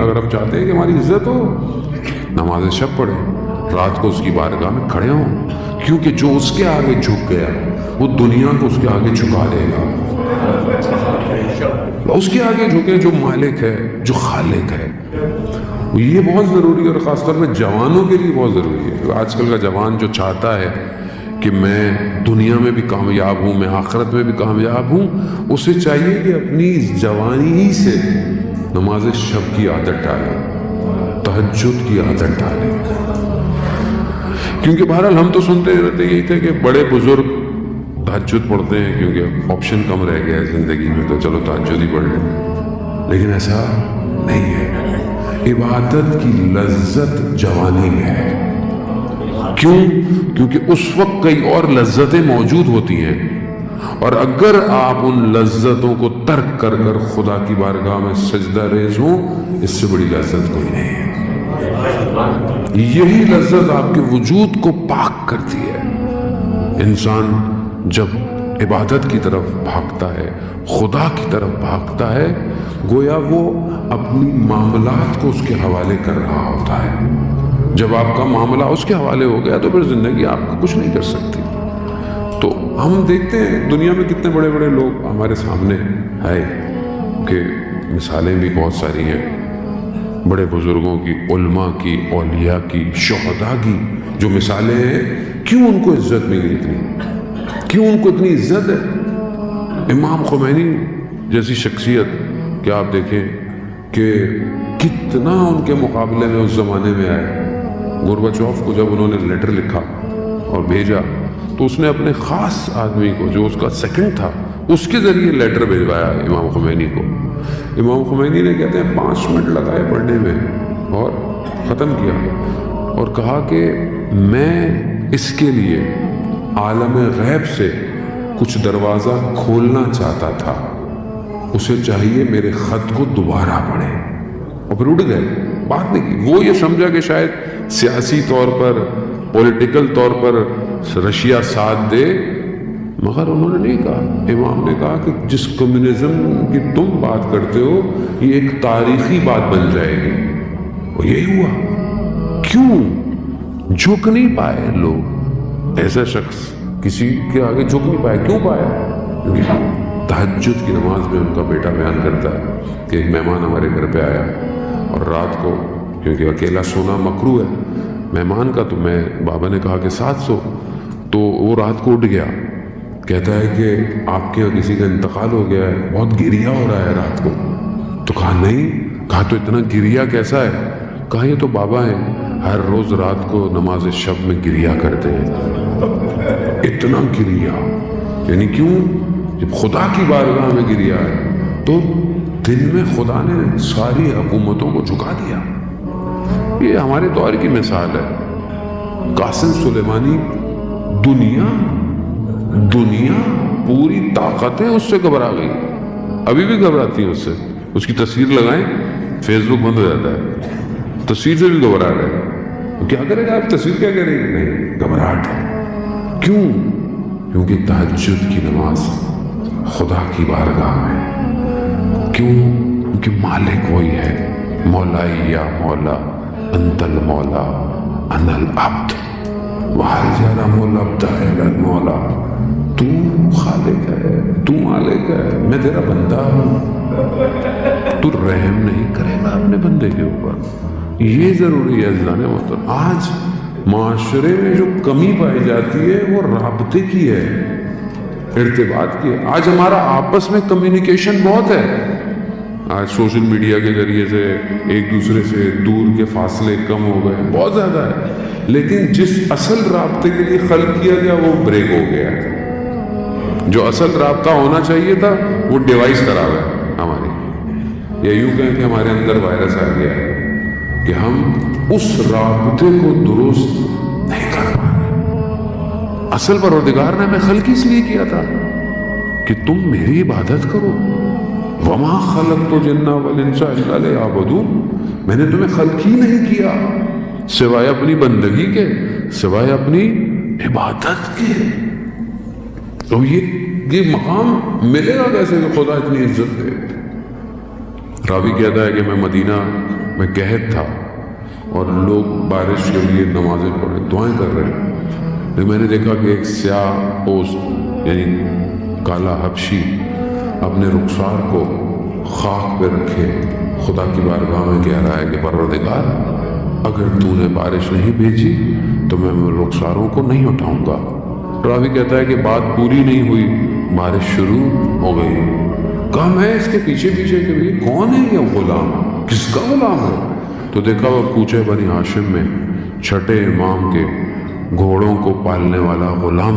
اگر ہم چاہتے ہیں کہ ہماری عزت ہو، نماز شب پڑھیں، رات کو اس کی بارگاہ میں کھڑے ہوں، کیونکہ جو اس کے آگے جھک گیا وہ دنیا کو اس کے آگے جھکا دے گا۔ اس کے آگے جھکے جو مالک ہے، جو خالق ہے۔ یہ بہت ضروری ہے، اور خاص طور پہ جوانوں کے لیے بہت ضروری ہے۔ آج کل کا جوان جو چاہتا ہے کہ میں دنیا میں بھی کامیاب ہوں، میں آخرت میں بھی کامیاب ہوں، اسے چاہیے کہ اپنی جوانی ہی سے نماز شب کی عادت ڈالے، تہجد کی عادت ڈالے۔ کیونکہ بہرحال ہم تو سنتے رہتے یہی تھے کہ بڑے بزرگ تہجد پڑھتے ہیں کیونکہ آپشن کم رہ گیا ہے زندگی میں، تو چلو تہجد ہی پڑھ لیں، لیکن ایسا نہیں ہے۔ عبادت کی لذت جوانی میں ہے۔ کیوں؟ کیونکہ اس وقت کئی اور لذتیں موجود ہوتی ہیں، اور اگر آپ ان لذتوں کو ترک کر کر خدا کی بارگاہ میں سجدہ ریز ہوں، اس سے بڑی لذت کوئی نہیں ہے۔ یہی لذت آپ کے وجود کو پاک کرتی ہے۔ انسان جب عبادت کی طرف بھاگتا ہے، خدا کی طرف بھاگتا ہے، گویا وہ اپنی معاملات کو اس کے حوالے کر رہا ہوتا ہے۔ جب آپ کا معاملہ اس کے حوالے ہو گیا تو پھر زندگی آپ کو کچھ نہیں کر سکتی۔ تو ہم دیکھتے ہیں دنیا میں کتنے بڑے بڑے لوگ ہمارے سامنے ہے کہ مثالیں بھی بہت ساری ہیں، بڑے بزرگوں کی، علماء کی، اولیاء کی، شہداء کی جو مثالیں ہیں۔ کیوں ان کو عزت ملی اتنی؟ کیوں ان کو اتنی عزت ہے؟ امام خمینی جیسی شخصیت کہ آپ دیکھیں کہ کتنا ان کے مقابلے میں اس زمانے میں آئے۔ گورباچوف کو جب انہوں نے لیٹر لکھا اور بھیجا تو اس نے اپنے خاص آدمی کو جو اس کا سیکنڈ تھا اس کے ذریعے لیٹر بھیجوایا امام خمینی کو۔ امام خمینی نے کہتے ہیں 5 منٹ لگائے پڑھنے میں اور ختم کیا، اور کہا کہ میں اس کے لیے عالم غیب سے کچھ دروازہ کھولنا چاہتا تھا، اسے چاہیے میرے خط کو دوبارہ پڑھے، اور پھر اٹھ گئے، بات نہیں کی۔ وہ یہ سمجھا کہ شاید سیاسی طور پر، پولیٹیکل طور پر رشیا ساتھ دے، مگر انہوں نے نہیں کہا۔ امام نے کہا کہ جس کمیونزم کی تم بات کرتے ہو یہ ایک تاریخی بات بن جائے گی، اور یہی ہوا۔ کیوں جھک نہیں پائے لوگ؟ ایسا شخص کسی کے آگے جھک نہیں پائے، کیوں پایا؟ کیونکہ تہجد کی نماز میں ان کا بیٹا بیان کرتا ہے کہ ایک مہمان ہمارے گھر پہ آیا، اور رات کو کیونکہ اکیلا سونا مکروہ ہے مہمان کا، تو بابا نے کہا کہ ساتھ سو، تو وہ رات کو اٹھ گیا، کہتا ہے کہ آپ کے یہاں کسی کا انتقال ہو گیا ہے، بہت گریا ہو رہا ہے رات کو۔ تو کہا نہیں، کہا تو اتنا گریا کیسا ہے؟ کہا یہ تو بابا ہیں، ہر روز رات کو نماز شب میں گریا کرتے ہیں۔ اتنا گریا یعنی کیوں؟ جب خدا کی بارگاہ میں گریا ہے تو دن میں خدا نے ساری حکومتوں کو جھکا دیا۔ یہ ہمارے دور کی مثال ہے۔ قاسم سلیمانی دنیا پوری طاقتیں اس سے گھبرا گئی، ابھی بھی گھبراتی ہیں اس سے۔ اس کی تصویر لگائیں فیس بک بند ہو جاتا ہے، تصویر سے بھی گھبرا رہے ہیں۔ کیا کرے گا آپ؟ تصویر کیا کرے گا؟ نہیں، گھبراہٹ ہے۔ کیوں؟ کیونکہ تہجد کی نماز خدا کی بارگاہ میں۔ کیوں؟ کیونکہ مالک وہی ہے، مولائی یا مولا انت المولا انا العبد وحجرم العبد الی المولا۔ تو خالق ہے، تو مالک ہے، میں تیرا بندہ ہوں، تو رحم نہیں کرے گا اپنے بندے کے اوپر۔ یہ ضروری ہے عزیزان محترم۔ آج معاشرے میں جو کمی پائی جاتی ہے وہ رابطے کی ہے، ارتباط کی ہے۔ آج ہمارا آپس میں کمیونیکیشن بہت ہے، آج سوشل میڈیا کے ذریعے سے ایک دوسرے سے دور کے فاصلے کم ہو گئے، بہت زیادہ ہے، لیکن جس اصل رابطے کے لیے خلق کیا گیا وہ بریک ہو گیا ہے۔ جو اصل رابطہ ہونا چاہیے تھا وہ ڈیوائس خراب ہے ہماری، یا یوں کہیں کہ ہمارے اندر وائرس آ گیا ہے کہ ہم اس رابطے کو درست نہیں کر پا رہے۔ اصل پروردگار نے ہمیں خلق اس لیے کیا تھا کہ تم میری عبادت کرو۔ وما خلقت الجن والانس الا لیعبدون، میں نے تمہیں خلق ہی نہیں کیا سوائے اپنی بندگی کے، سوائے اپنی عبادت کے۔ تو یہ مقام ملے گا کیسے کہ خدا اتنی عزت دے؟ راوی کہتا ہے کہ میں مدینہ میں قحط تھا اور لوگ بارش کے لیے نمازیں پڑھے دعائیں کر رہے ہیں، لیکن میں نے دیکھا کہ ایک سیاہ پوست یعنی کالا حبشی اپنے رخسار کو خاک پہ رکھے خدا کی بارگاہ میں کہہ رہا ہے کہ پروردگار اگر تو نے بارش نہیں بھیجی تو میں رخساروں کو نہیں اٹھاؤں گا۔ راوی کہتا ہے کہ بات پوری نہیں ہوئی، بارش شروع ہو گئی۔ کہا میں اس کے پیچھے پیچھے کہ یہ کون ہے، یہ غلام کس کا غلام ہے؟ تو دیکھا وہ کوچے بنی ہاشم میں چھٹے امام کے گھوڑوں کو پالنے والا غلام